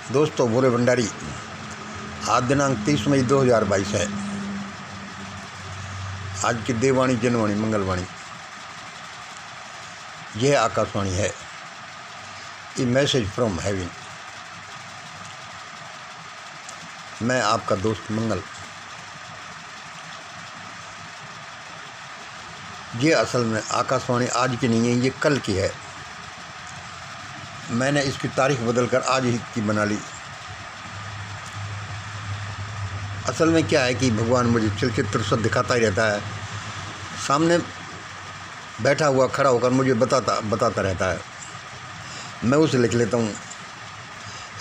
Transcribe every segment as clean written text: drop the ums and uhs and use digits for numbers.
दोस्तों, भोले भंडारी। आज दिनांक 30 मई 2022 है। आज की देववाणी, जनवाणी, मंगलवाणी यह आकाशवाणी है। ए मैसेज फ्रॉम हेवन। मैं आपका दोस्त मंगल। ये असल में आकाशवाणी आज की नहीं है, ये कल की है। मैंने इसकी तारीख बदलकर आज ही की बना ली। असल में क्या है कि भगवान मुझे चलचित्र सब दिखाता ही रहता है। सामने बैठा हुआ खड़ा होकर मुझे बताता रहता है, मैं उसे लिख लेता हूँ।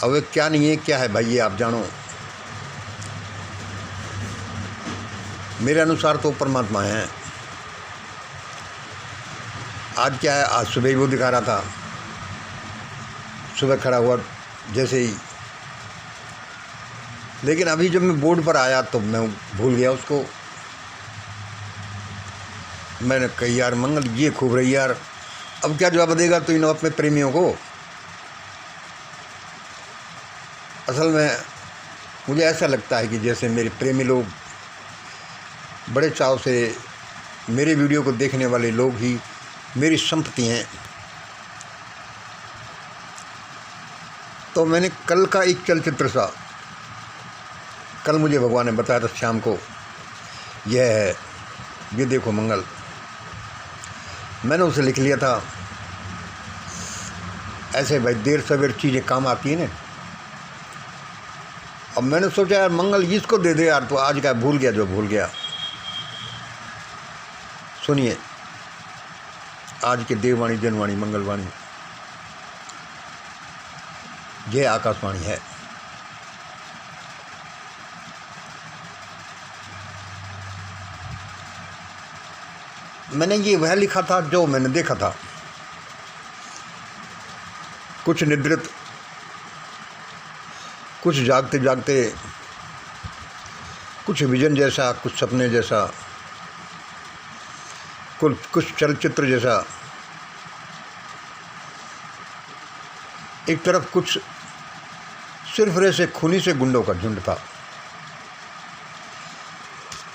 अब ये क्या नहीं है, क्या है भाई, ये आप जानो। मेरे अनुसार तो परमात्मा है। आज क्या है, आज सुबह ही वो दिखा रहा था। सुबह खड़ा हुआ जैसे ही, लेकिन अभी जब मैं बोर्ड पर आया तो मैं भूल गया उसको। मैंने कही यार मंगल, ये खूब रही यार, अब क्या जवाब देगा तो इन अपने प्रेमियों को। असल में मुझे ऐसा लगता है कि जैसे मेरे प्रेमी लोग बड़े चाव से, मेरे वीडियो को देखने वाले लोग ही मेरी संपत्ति हैं। तो मैंने कल का एक चलचित्र सा, कल मुझे भगवान ने बताया था शाम को, यह है, ये देखो मंगल। मैंने उसे लिख लिया था। ऐसे भाई देर सवेर चीज़ें काम आती हैं ना। अब मैंने सोचा यार मंगल इसको दे दे यार, तो आज का भूल गया जो भूल गया। सुनिए, आज के देववाणी, जनवाणी, मंगलवाणी यह आकाशवाणी है। मैंने ये वह लिखा था जो मैंने देखा था। कुछ निद्रित, कुछ जागते जागते, कुछ विजन जैसा, कुछ सपने जैसा, कुछ चलचित्र जैसा। एक तरफ कुछ सिरफिरे से खूनी से गुंडों का झुंड था।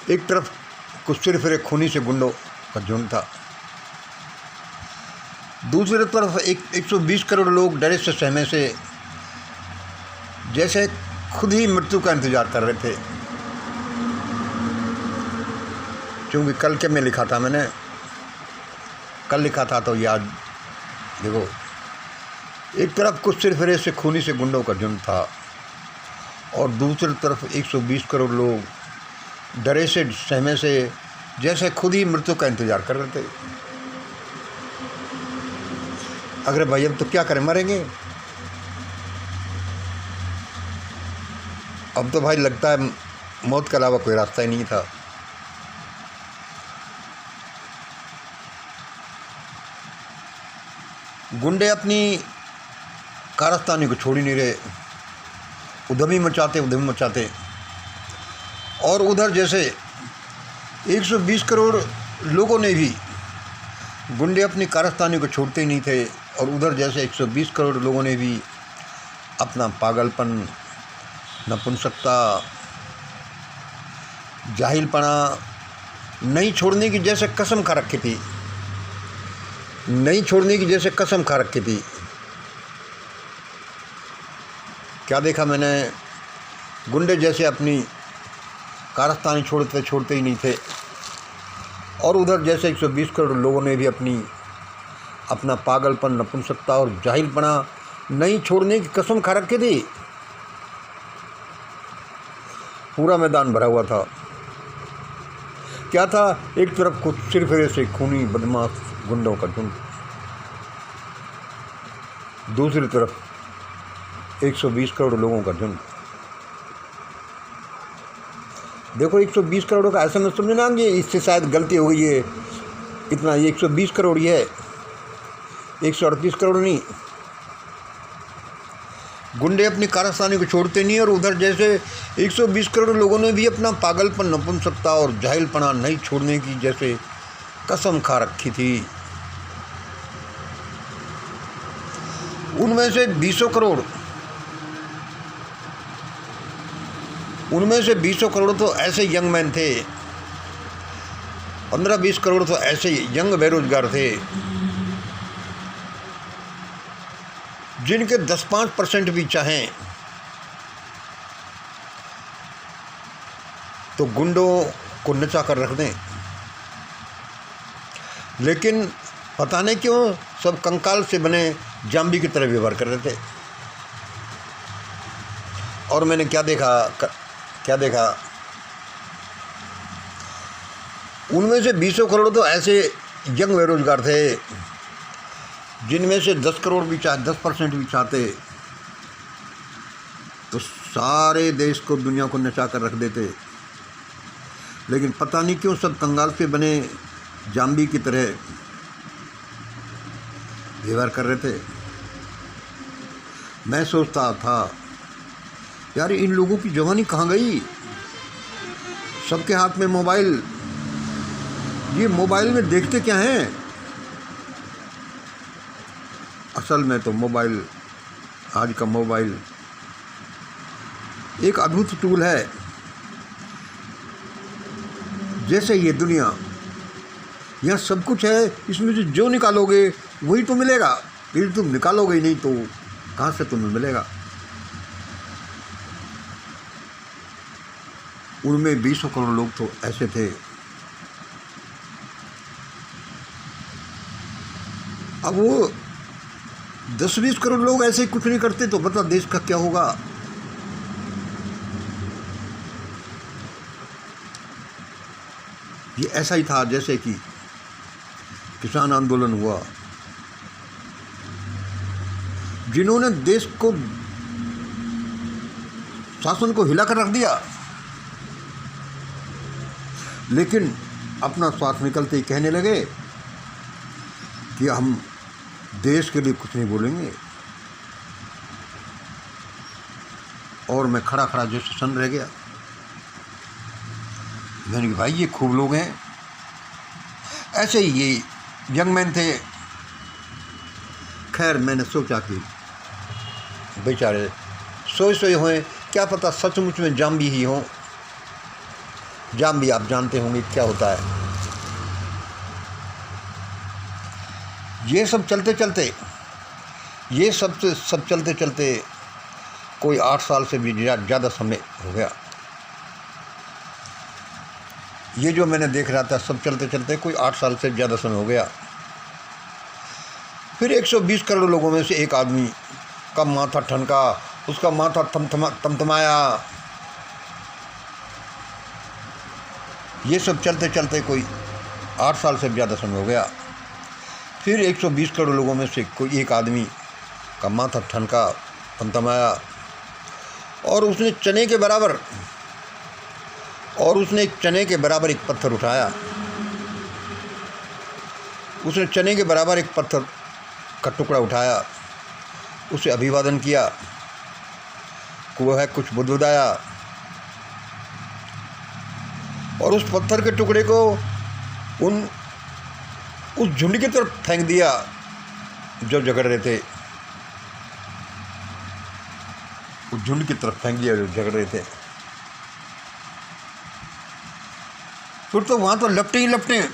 एक तरफ कुछ सिरफिरे खूनी से गुंडों का झुंड था। दूसरी तरफ 120 करोड़ लोग डरे से सहमे से जैसे खुद ही मृत्यु का इंतजार कर रहे थे। क्योंकि कल के में लिखा था, मैंने कल लिखा था तो याद देखो। एक तरफ कुछ सिरफिरे से खूनी से गुंडों का झुंड था और दूसरी तरफ 120 करोड़ लोग डरे से सहमे से जैसे खुद ही मृत्यु का इंतजार कर रहे थे। अगर भाई अब तो क्या करें, मरेंगे। अब तो भाई लगता है मौत के अलावा कोई रास्ता ही नहीं था। गुंडे अपनी कारस्तानी को छोड़ ही नहीं रहे, उधमी मचाते। और उधर जैसे 120 करोड़ लोगों ने भी, गुंडे अपनी कारस्तानी को छोड़ते ही नहीं थे, और उधर जैसे 120 करोड़ लोगों ने भी अपना पागलपन, नपुंसकता, जाहिलपना नहीं छोड़ने की जैसे कसम खा रखी थी। नहीं छोड़ने की जैसे कसम खा रखी थी। क्या देखा मैंने, गुंडे जैसे अपनी कारस्तानी छोड़ते ही नहीं थे, और उधर जैसे 120 करोड़ लोगों ने भी अपना पागलपन, नपुंसकता और जाहिलपना नहीं छोड़ने की कसम खा रखी थी। पूरा मैदान भरा हुआ था। क्या था, एक तरफ कुछ सिरफिरे से खूनी बदमाश गुंडों का झुंड, दूसरी तरफ 120 करोड़ लोगों का झुंड। देखो 120 करोड़ का ऐसा मत समझना कि इससे शायद गलती हो गई है, इतना ये 120 करोड़ ही है, 138 करोड़ नहीं। गुंडे अपनी कारस्तानी को छोड़ते नहीं, और उधर जैसे 120 करोड़ लोगों ने भी अपना पागलपन, नपुंसकता और जाहिलपना नहीं छोड़ने की जैसे कसम खा रखी थी। उनमें से 20 करोड़ उनमें से 20 करोड़ तो ऐसे यंग मैन थे, 15-20 करोड़ तो ऐसे यंग बेरोजगार थे जिनके 10-5% भी चाहें तो गुंडों को नचा कर रख दें। लेकिन पता नहीं क्यों सब कंकाल से बने जाम्बी की तरह व्यवहार कर रहे थे। और मैंने क्या देखा, उनमें से 20 करोड़ तो ऐसे यंग बेरोजगार थे जिनमें से 10% भी चाहते तो सारे देश को, दुनिया को नचा कर रख देते। लेकिन पता नहीं क्यों सब कंगाल से बने जाम्बी की तरह व्यवहार कर रहे थे। मैं सोचता था यार इन लोगों की जवानी कहाँ गई? सबके हाथ में मोबाइल, ये मोबाइल में देखते क्या हैं? असल में तो मोबाइल, आज का मोबाइल एक अद्भुत टूल है। जैसे ये दुनिया, यहाँ सब कुछ है, इसमें से जो निकालोगे वही तो मिलेगा। यदि तुम निकालोगे ही नहीं तो कहाँ से तुम्हें मिलेगा? उनमें 20 करोड़ लोग तो ऐसे थे। अब वो 10-20 करोड़ लोग ऐसे कुछ नहीं करते तो बता देश का क्या होगा? ये ऐसा ही था जैसे कि किसान आंदोलन हुआ, जिन्होंने देश को, शासन को हिलाकर रख दिया, लेकिन अपना स्वार्थ निकलते ही कहने लगे कि हम देश के लिए कुछ नहीं बोलेंगे। और मैं खड़ा खड़ा जैसे सन रह गया। मैंने कहा भाई ये खूब लोग हैं। ऐसे ही ये यंग मैन थे। खैर मैंने सोचा कि बेचारे सोए हुए, क्या पता सचमुच में जाम्बी ही हों। जाम्बी आप जानते होंगे क्या होता है। ये सब चलते चलते कोई 8 साल से भी ज़्यादा समय हो गया। ये जो मैंने देख रहा था सब चलते चलते कोई 8 साल से ज़्यादा समय हो गया। फिर 120 करोड़ लोगों में से एक आदमी का माथा ठनका, उसका माथा तमतमाया। ये सब चलते चलते कोई 8 साल से ज़्यादा समय हो गया। फिर 120 करोड़ लोगों में से कोई एक आदमी का माथा ठनका, तमतमाया, और उसने चने के बराबर एक पत्थर उठाया। उसने चने के बराबर एक पत्थर का टुकड़ा उठाया, उसे अभिवादन किया, वो है कुछ बुदबुदाया, और उस पत्थर के टुकड़े को उस झुंड की तरफ फेंक दिया जो झगड़ रहे थे। उस झुंड की तरफ फेंक दिया जो झगड़ रहे थे। फिर तो वहाँ तो लपटें ही लपटें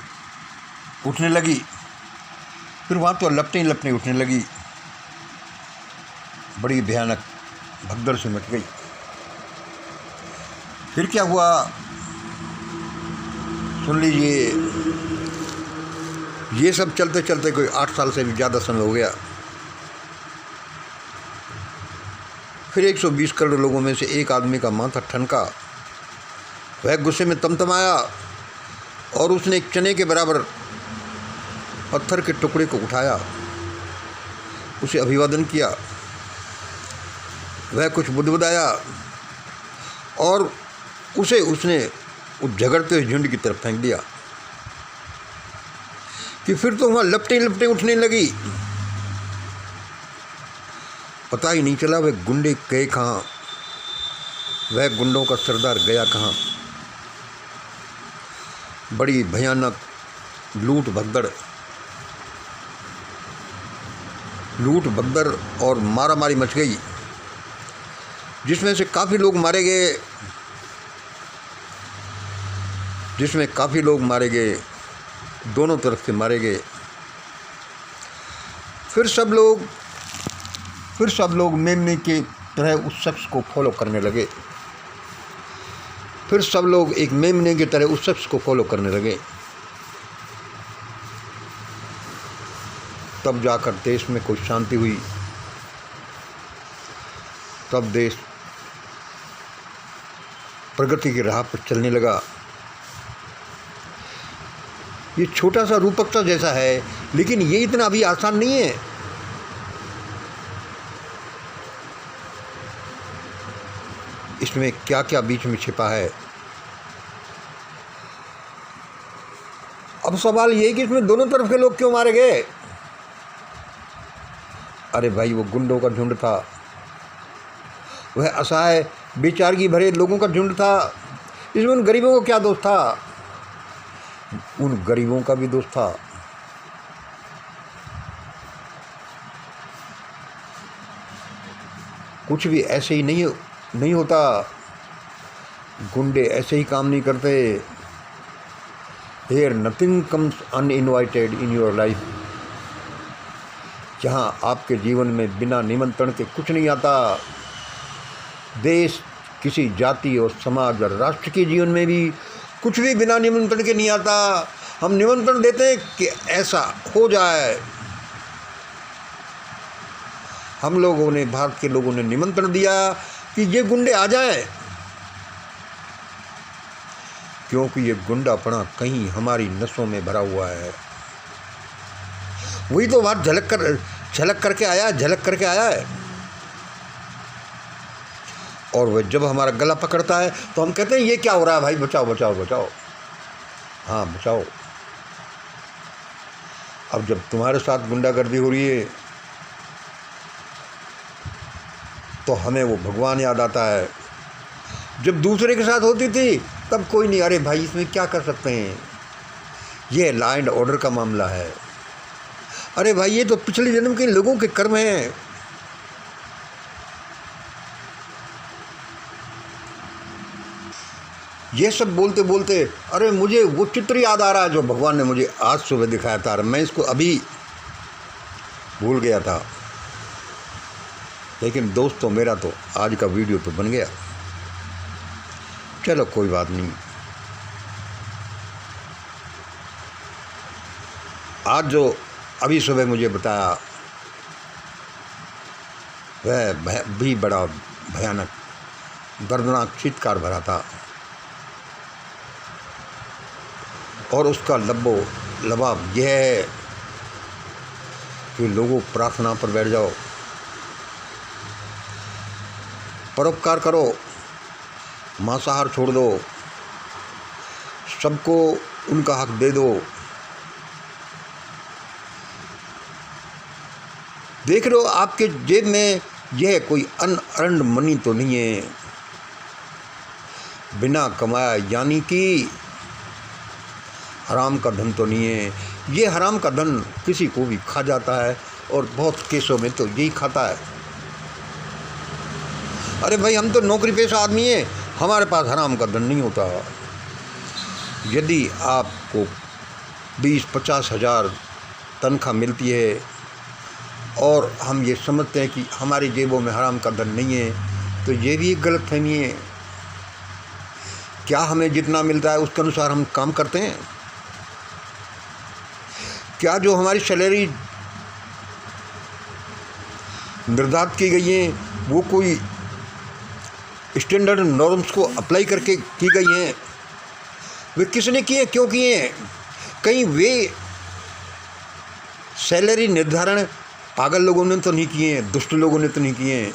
उठने लगी। बड़ी भयानक भगदड़ से मच गई। फिर क्या हुआ सुन लीजिए। ये सब चलते चलते कोई 8 साल से भी ज़्यादा समय हो गया। फिर 120 करोड़ लोगों में से एक आदमी का माथा ठनका, वह गुस्से में तमतमाया, और उसने एक चने के बराबर पत्थर के टुकड़े को उठाया, उसे अभिवादन किया, वह कुछ बुदबुदाया, और उसने उस झगड़ते हुए झुंड की तरफ फेंक दिया। कि फिर तो वहाँ लपटें उठने लगी। पता ही नहीं चला वह गुंडे गए कहाँ, वह गुंडों का सरदार गया कहाँ। बड़ी भयानक लूट भगदड़ और मारामारी मच गई, जिसमें से काफ़ी लोग मारे गए जिसमें काफ़ी लोग मारे गए, दोनों तरफ से मारे गए। फिर सब लोग मेमने के तरह उस शख्स को फॉलो करने लगे। फिर सब लोग एक मेमने की तरह उस शख्स को फॉलो करने लगे। तब जाकर देश में कोई शांति हुई, तब देश प्रगति की राह पर चलने लगा। ये छोटा सा रूपक सा जैसा है, लेकिन ये इतना अभी आसान नहीं है। इसमें क्या क्या बीच में छिपा है। अब सवाल ये है कि इसमें दोनों तरफ के लोग क्यों मारे गए। अरे भाई, वो गुंडों का झुंड था, वह असहाय बेचारगी भरे लोगों का झुंड था। इसमें उन गरीबों का क्या दोष था? उन गरीबों का भी दोष था। कुछ भी ऐसे ही नहीं होता। गुंडे ऐसे ही काम नहीं करते। Here nothing comes uninvited in your life। जहाँ आपके जीवन में बिना निमंत्रण के कुछ नहीं आता। देश, किसी जाति और समाज और राष्ट्र के जीवन में भी कुछ भी बिना निमंत्रण के नहीं आता। हम निमंत्रण देते हैं कि ऐसा हो जाए। हम लोगों ने, भारत के लोगों ने निमंत्रण दिया कि ये गुंडे आ जाएं, क्योंकि ये गुंडापना कहीं हमारी नसों में भरा हुआ है। वही तो बात झलक करके आया है। और वह जब हमारा गला पकड़ता है तो हम कहते हैं ये क्या हो रहा है भाई, बचाओ बचाओ बचाओ। हाँ, बचाओ। अब जब तुम्हारे साथ गुंडागर्दी हो रही है तो हमें वो भगवान याद आता है। जब दूसरे के साथ होती थी तब कोई नहीं, अरे भाई इसमें क्या कर सकते हैं, ये लॉ एंड ऑर्डर का मामला है। अरे भाई, ये तो पिछले जन्म के लोगों के कर्म हैं। ये सब बोलते बोलते अरे मुझे वो चित्र याद आ रहा है जो भगवान ने मुझे आज सुबह दिखाया था। मैं इसको अभी भूल गया था। लेकिन दोस्तों, मेरा तो आज का वीडियो तो बन गया। चलो कोई बात नहीं। आज जो अभी सुबह मुझे बताया वह भी बड़ा भयानक, दर्दनाक, चीत्कार भरा था। और उसका लब्बो लबाब यह है कि लोगों, प्रार्थना पर बैठ जाओ, परोपकार करो, मांसाहार छोड़ दो, सबको उनका हक दे दो। देख लो, आपके जेब में यह कोई अनअर्न्ड मनी तो नहीं है, बिना कमाया, यानी कि हराम का धन तो नहीं है। ये हराम का धन किसी को भी खा जाता है, और बहुत केसों में तो यही खाता है। अरे भाई, हम तो नौकरी पेशा आदमी हैं, हमारे पास हराम का धन नहीं होता। यदि आपको 20-50 हज़ार तनख्वाह मिलती है और हम ये समझते हैं कि हमारी जेबों में हराम का धन नहीं है, तो ये भी एक गलतफहमी है। क्या हमें जितना मिलता है उसके अनुसार हम काम करते हैं? क्या जो हमारी सैलरी निर्धारित की गई है वो कोई स्टैंडर्ड नॉर्म्स को अप्लाई करके की गई हैं? वे किसने किए, क्यों किए हैं? कहीं वे सैलरी निर्धारण पागल लोगों ने तो नहीं किए हैं, दुष्ट लोगों ने तो नहीं किए हैं।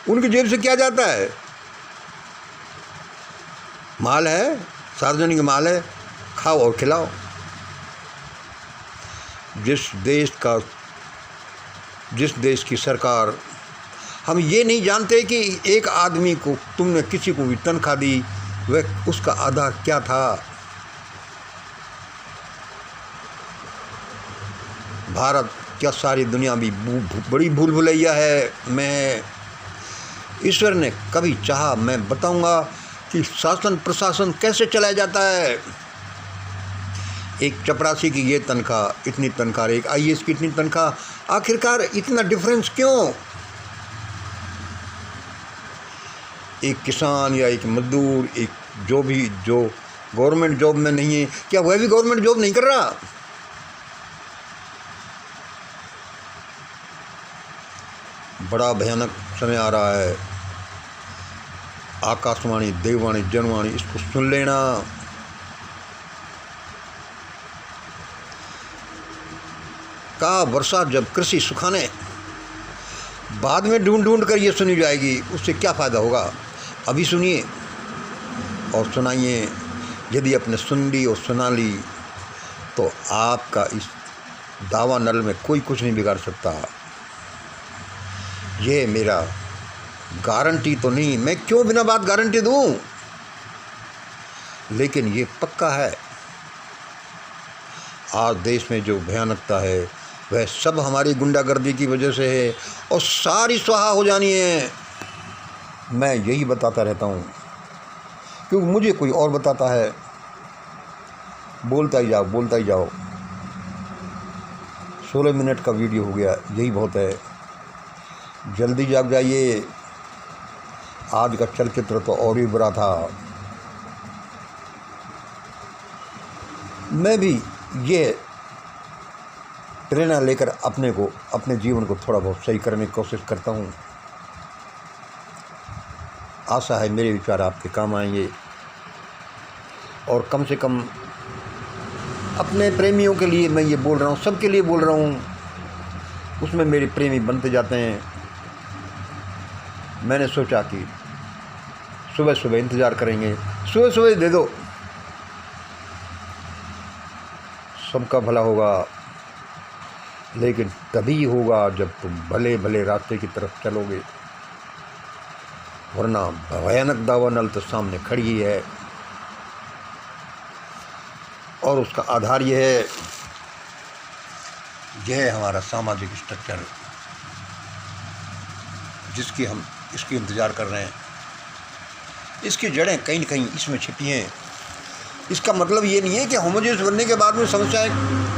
उनकी जेब से क्या जाता है? माल है, सार्वजनिक माल है, खाओ और खिलाओ। जिस देश की सरकार, हम ये नहीं जानते कि एक आदमी को तुमने किसी को भी तनख्वाह दी, वह उसका आधार क्या था। भारत क्या सारी दुनिया भी बड़ी भूल भुलैया है। मैं ईश्वर ने कभी चाहा, मैं बताऊंगा कि शासन प्रशासन कैसे चलाया जाता है। एक चपरासी की ये तनख्वाह, इतनी तनख्वाह, एक IAS की इतनी तनख्वाह, आखिरकार इतना डिफरेंस क्यों? एक किसान या एक मजदूर, एक जो गवर्नमेंट जॉब में नहीं है, क्या वह भी गवर्नमेंट जॉब नहीं कर रहा? बड़ा भयानक समय आ रहा है। आकाशवाणी, देववाणी, जनवाणी, इसको सुन लेना। का वर्षा जब कृषि सुखाने, बाद में ढूंढ ढूंढ कर ये सुनी जाएगी, उससे क्या फ़ायदा होगा? अभी सुनिए और सुनाइए। यदि आपने सुन ली और सुना ली तो आपका इस दावा नल में कोई कुछ नहीं बिगाड़ सकता। ये मेरा गारंटी तो नहीं, मैं क्यों बिना बात गारंटी दूं, लेकिन ये पक्का है। आज देश में जो भयानकता है वह सब हमारी गुंडागर्दी की वजह से है और सारी स्वाहा हो जानी है। मैं यही बताता रहता हूँ क्योंकि मुझे कोई और बताता है। बोलता ही जाओ। 16 मिनट का वीडियो हो गया, यही बहुत है। जल्दी जाग जाइए। आज का चलचित्र तो और भी बुरा था। मैं भी ये प्रेरणा लेकर अपने जीवन को थोड़ा बहुत सही करने की कोशिश करता हूँ। आशा है मेरे विचार आपके काम आएंगे और कम से कम अपने प्रेमियों के लिए मैं ये बोल रहा हूँ, सबके लिए बोल रहा हूँ, उसमें मेरे प्रेमी बनते जाते हैं। मैंने सोचा कि सुबह सुबह इंतज़ार करेंगे, सुबह सुबह दे दो, सबका भला होगा। लेकिन तभी होगा जब तुम भले भले रास्ते की तरफ चलोगे, वरना भयानक दावा नल तो सामने खड़ी ही है। और उसका आधार यह है हमारा सामाजिक स्ट्रक्चर, जिसकी हम इसकी इंतज़ार कर रहे हैं। इसकी जड़ें कहीं न कहीं इसमें छिपी हैं। इसका मतलब ये नहीं है कि होमोजेनियस बनने के बाद में समस्याएं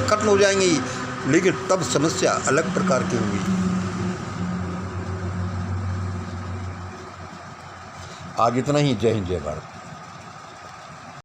खत्म हो जाएंगी, लेकिन तब समस्या अलग प्रकार की होगी। आज इतना ही। जय हिंद, जय भारत।